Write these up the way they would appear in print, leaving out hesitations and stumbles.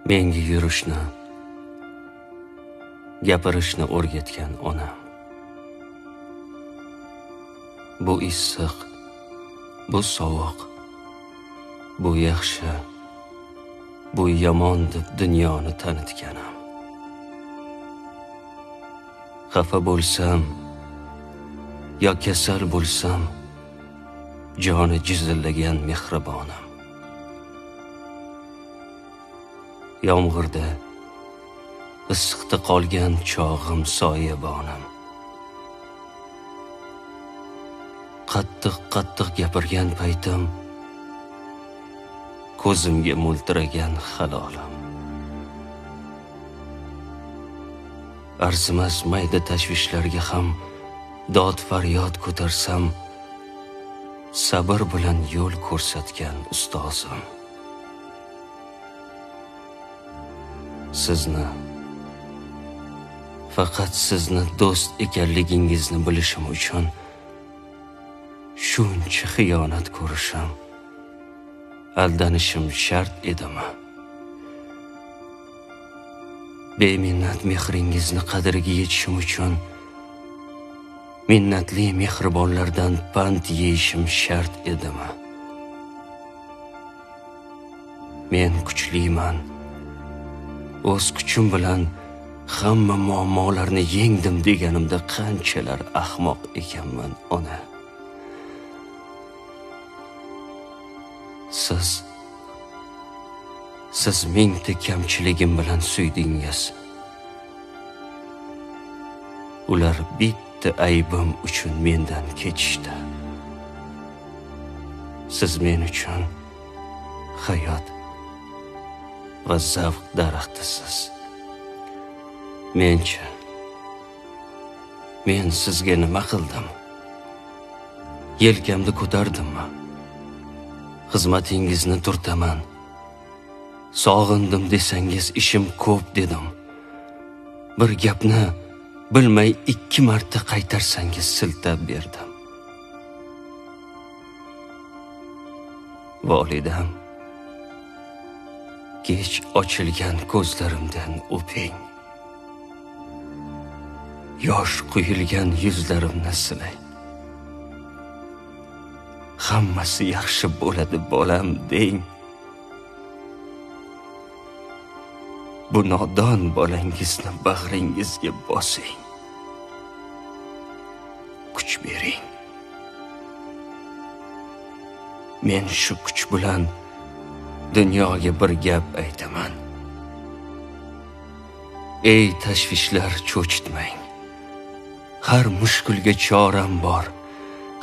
Menga yurishni, gapirishni o'rgatgan onam. Bu issiq, bu sovuq, bu yaxshi, bu yomon deb dunyoni tanitganim. Xafa bo'lsam yo kasal bo'lsam, joni jizillagan mehribonim. Yomg'irda issiqda qolgan chog'im soyabonim. Qattiq gapirgan paytim ko'zimga mo'ltiragan halolim. Arzimas mayda tashvishlarga ham dod faryod ko'tarsam, sabr bilan yo'l ko'rsatgan ustozim. Sizni, faqat sizni do'st ekanligingizni bilishim uchun shuncha xiyonat ko'rishim, aldanishim shart edimi? Beminnat mehringizni qadriga yetishim uchun minnatli mehribonlardan pand yeyishim shart edimi? Men kuchliman, o'z kuchim bilan hamma muammolarni yengdim deganimda qanchalar ahmoq ekanman, ona. Siz mingta kamchiligim bilan suydingiz. Ular bitta aybim uchun mendan kechishdi. Siz men uchun hayot va zavq daraxtisiz. Men sizga nima qildim? Yelkamda ko'tardimmi? Xizmatingizni turtaman. Sog'indim desangiz ishim ko'p dedim. Bir gapni bilmay 2 marta qaytarsangiz siltab berdim. Volidam, kech ochilgan ko'zlarimdan o'ping. Yosh quyilgan yuzlarimni silang. Hammasi yaxshi bo'ladi bolam deng. Bu nodon bolangizni bag'ringizga bosing. Kuch bering. Men shu kuch bilan dunyoga bir gap aytaman. Ey tashvishlar, cho'chitmang. Har mushkulga choram bor.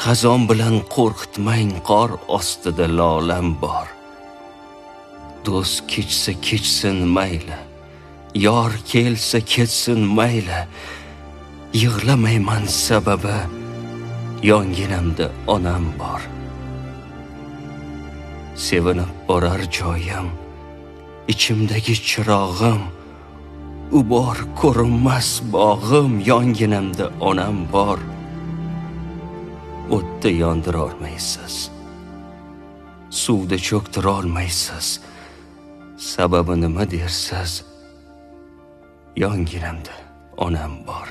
Xazon bilan qo'rqitmang, qor ostida lolam bor. Do'st kechsa kechsin mayli, yor kelsa ketsin mayli. Yig'lamayman sababi yonginamda onam bor. Sevinib borar joyim, ichimdagi chirog'im, u bor ko'rinmas bog'im, yonginamda onam bor. O'tda yondira olmaysiz, suvda cho'ktira olmaysiz. Sababi nima dersiz? Yonginamda onam bor.